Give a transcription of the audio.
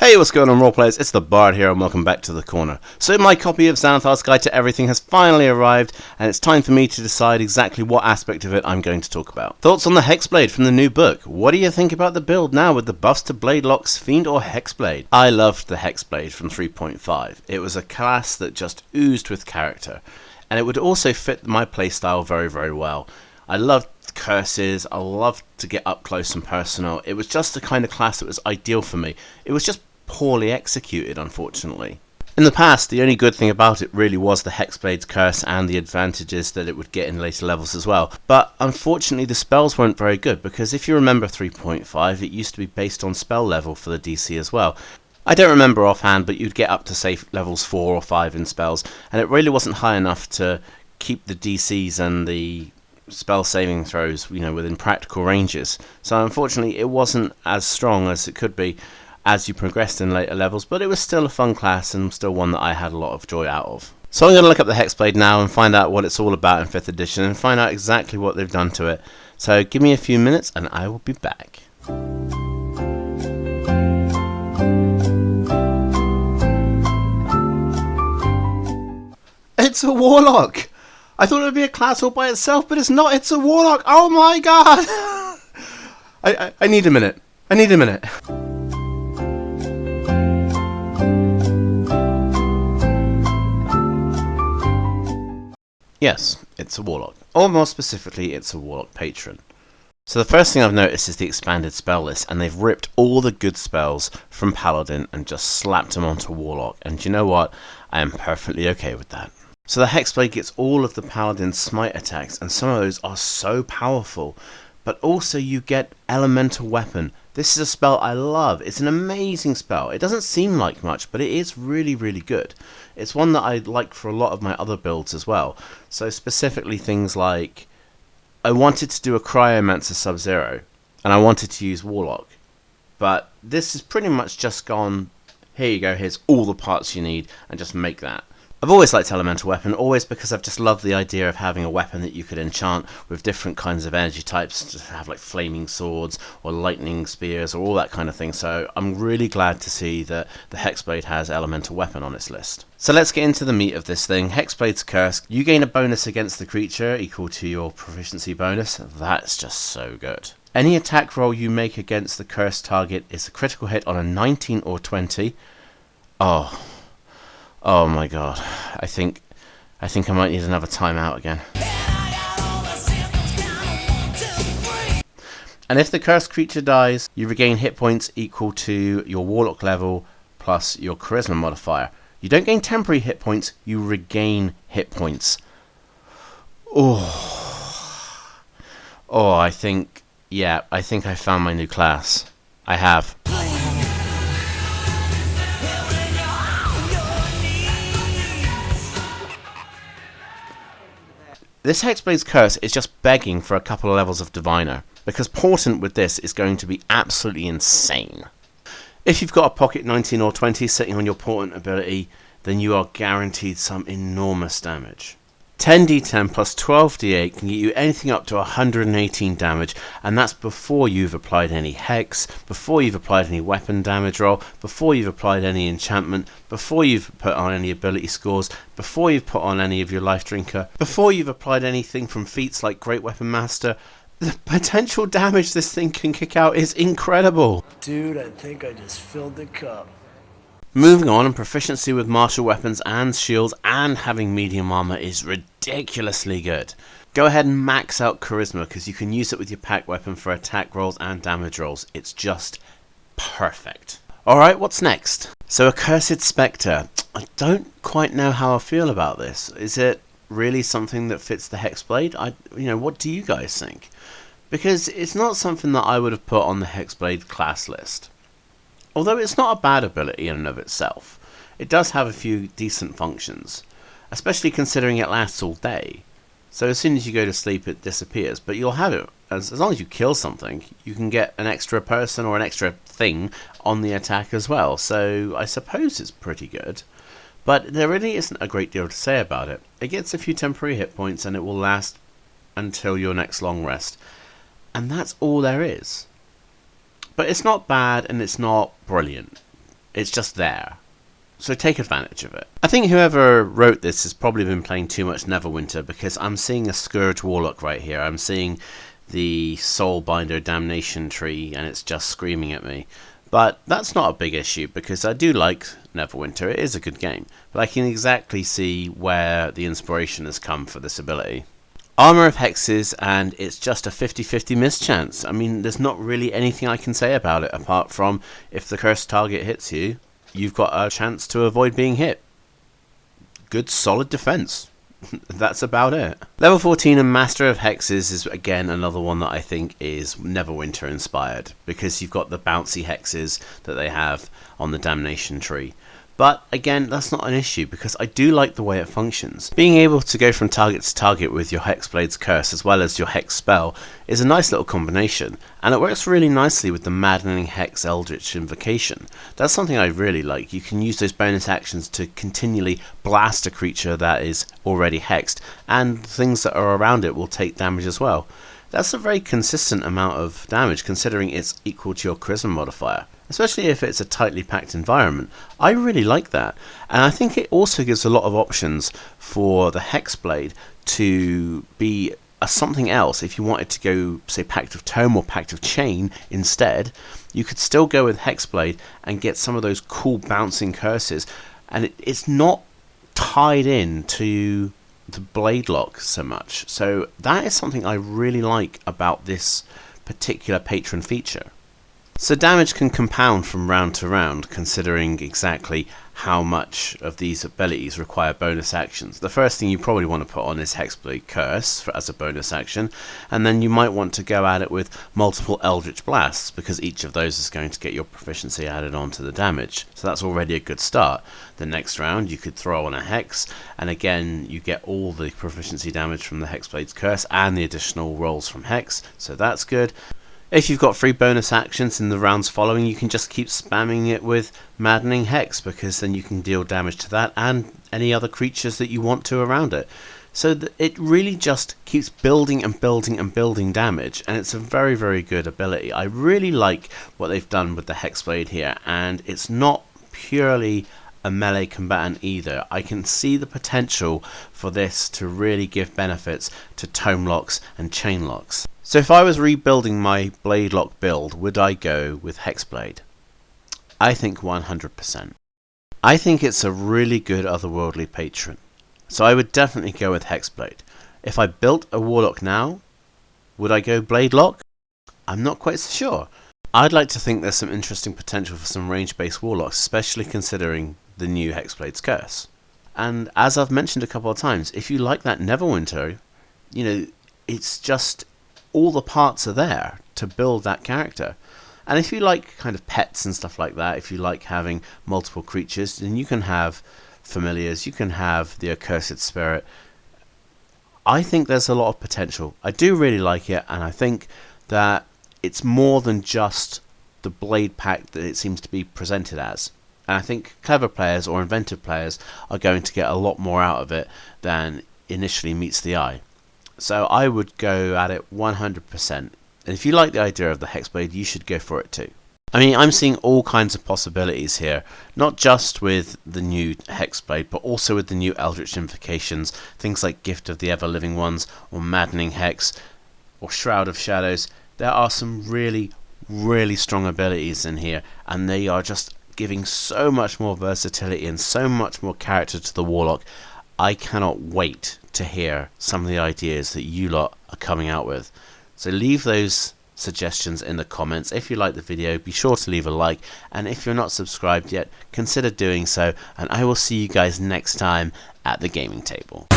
Hey, what's going on, role players? It's the Bard here, and welcome back to the corner. So my copy of Xanathar's Guide to Everything has finally arrived, and it's time for me to decide exactly what aspect of it I'm going to talk about. Thoughts on the Hexblade from the new book? What do you think about the build now with the buffs to Blade Locks, Fiend or Hexblade? I loved the Hexblade from 3.5. It was a class that just oozed with character, and it would also fit my playstyle very, very well. I loved curses, I loved to get up close and personal. It was just the kind of class that was ideal for me. It was just poorly executed, unfortunately. In the past, the only good thing about it really was the Hexblade's curse and the advantages that it would get in later levels as well. But unfortunately, the spells weren't very good, because if you remember 3.5, it used to be based on spell level for the DC as well. I don't remember offhand, but you'd get up to say levels 4 or 5 in spells, and it really wasn't high enough to keep the DCs and the spell saving throws, within practical ranges. So unfortunately, it wasn't as strong as it could be as you progressed in later levels, but it was still a fun class and still one that I had a lot of joy out of. So I'm going to look up the Hexblade now and find out what it's all about in 5th edition and find out exactly what they've done to it. So give me a few minutes and I will be back. It's a warlock! I thought it would be a class all by itself, but it's not. It's a warlock. Oh my god! I need a minute. I need a minute. Yes, it's a warlock. Or more specifically, it's a warlock patron. So the first thing I've noticed is the expanded spell list, and they've ripped all the good spells from Paladin and just slapped them onto warlock. And you know what? I am perfectly okay with that. So the Hexblade gets all of the Paladin's smite attacks, and some of those are so powerful. But also you get elemental weapon. This is a spell I love. It's an amazing spell. It doesn't seem like much, but it is really, really good. It's one that I like for a lot of my other builds as well. So specifically things like, I wanted to do a Cryomancer Sub-Zero, and I wanted to use Warlock. But this is pretty much just gone, here you go, here's all the parts you need, and just make that. I've always liked Elemental Weapon, always because I've just loved the idea of having a weapon that you could enchant with different kinds of energy types, to have like flaming swords or lightning spears or all that kind of thing. So I'm really glad to see that the Hexblade has Elemental Weapon on its list. So let's get into the meat of this thing. Hexblade's Curse. You gain a bonus against the creature equal to your proficiency bonus. That's just so good. Any attack roll you make against the cursed target is a critical hit on a 19 or 20. Oh my god, I think I might need another timeout again. And if the cursed creature dies, you regain hit points equal to your warlock level plus your charisma modifier. You don't gain temporary hit points, you regain hit points. I think I found my new class. I have. This Hexblade's Curse is just begging for a couple of levels of Diviner, because Portent with this is going to be absolutely insane. If you've got a pocket 19 or 20 sitting on your Portent ability, then you are guaranteed some enormous damage. 10d10 plus 12d8 can get you anything up to 118 damage, and that's before you've applied any hex, before you've applied any weapon damage roll, before you've applied any enchantment, before you've put on any ability scores, before you've put on any of your life drinker, before you've applied anything from feats like Great Weapon Master. The potential damage this thing can kick out is incredible. Dude, I think I just filled the cup. Moving on, and proficiency with martial weapons and shields and having medium armor is ridiculously good. Go ahead and max out charisma, because you can use it with your pack weapon for attack rolls and damage rolls. It's just perfect. Alright, what's next? So Accursed Specter. I don't quite know how I feel about this. Is it really something that fits the Hexblade? What do you guys think? Because it's not something that I would have put on the Hexblade class list. Although it's not a bad ability in and of itself, it does have a few decent functions, especially considering it lasts all day. So as soon as you go to sleep it disappears, but you'll have it, as long as you kill something, you can get an extra person or an extra thing on the attack as well, so I suppose it's pretty good. But there really isn't a great deal to say about it. It gets a few temporary hit points and it will last until your next long rest, and that's all there is. But it's not bad and it's not brilliant. It's just there. So take advantage of it. I think whoever wrote this has probably been playing too much Neverwinter, because I'm seeing a Scourge Warlock right here. I'm seeing the Soulbinder Damnation tree and it's just screaming at me. But that's not a big issue because I do like Neverwinter. It is a good game. But I can exactly see where the inspiration has come for this ability. Armor of Hexes, and it's just a 50-50 mischance. I mean, there's not really anything I can say about it apart from if the cursed target hits you, you've got a chance to avoid being hit. Good solid defense. That's about it. Level 14 and Master of Hexes is again another one that I think is Neverwinter inspired, because you've got the bouncy hexes that they have on the Damnation tree. But again, that's not an issue because I do like the way it functions. Being able to go from target to target with your Hexblade's Curse as well as your Hex spell is a nice little combination, and it works really nicely with the Maddening Hex Eldritch Invocation. That's something I really like. You can use those bonus actions to continually blast a creature that is already hexed, and things that are around it will take damage as well. That's a very consistent amount of damage considering it's equal to your Charisma modifier. Especially if it's a tightly packed environment. I really like that. And I think it also gives a lot of options for the Hexblade to be something else. If you wanted to go, say, Pact of Tome or Pact of Chain instead, you could still go with Hexblade and get some of those cool bouncing curses. And it's not tied in to the blade lock so much. So that is something I really like about this particular patron feature. So damage can compound from round to round, considering exactly how much of these abilities require bonus actions. The first thing you probably want to put on is Hexblade Curse as a bonus action, and then you might want to go at it with multiple Eldritch Blasts, because each of those is going to get your proficiency added on to the damage. So that's already a good start. The next round you could throw on a Hex, and again you get all the proficiency damage from the Hexblade's Curse and the additional rolls from Hex, so that's good. If you've got free bonus actions in the rounds following, you can just keep spamming it with Maddening Hex, because then you can deal damage to that and any other creatures that you want to around it. So it really just keeps building and building and building damage, and it's a very, very good ability. I really like what they've done with the Hexblade here, and it's not purely a melee combatant either. I can see the potential for this to really give benefits to tome locks and chain locks. So if I was rebuilding my blade lock build, would I go with Hexblade? I think 100%. I think it's a really good otherworldly patron, so I would definitely go with Hexblade. If I built a warlock now, would I go blade lock? I'm not quite so sure. I'd like to think there's some interesting potential for some range-based warlocks, especially considering the new Hexblade's Curse. And as I've mentioned a couple of times, if you like that Neverwinter, you know, it's just all the parts are there to build that character. And if you like kind of pets and stuff like that, if you like having multiple creatures, then you can have familiars, you can have the Accursed Spirit. I think there's a lot of potential. I do really like it, and I think that it's more than just the blade pack that it seems to be presented as. And I think clever players or inventive players are going to get a lot more out of it than initially meets the eye. So I would go at it 100%. And if you like the idea of the Hexblade, you should go for it too. I mean, I'm seeing all kinds of possibilities here, not just with the new Hexblade, but also with the new Eldritch Invocations, things like Gift of the Ever-Living Ones, or Maddening Hex, or Shroud of Shadows. There are some really, really strong abilities in here, and they are just giving so much more versatility and so much more character to the Warlock. I cannot wait to hear some of the ideas that you lot are coming out with. So leave those suggestions in the comments. If you like the video, be sure to leave a like, and if you're not subscribed yet, consider doing so, and I will see you guys next time at the gaming table.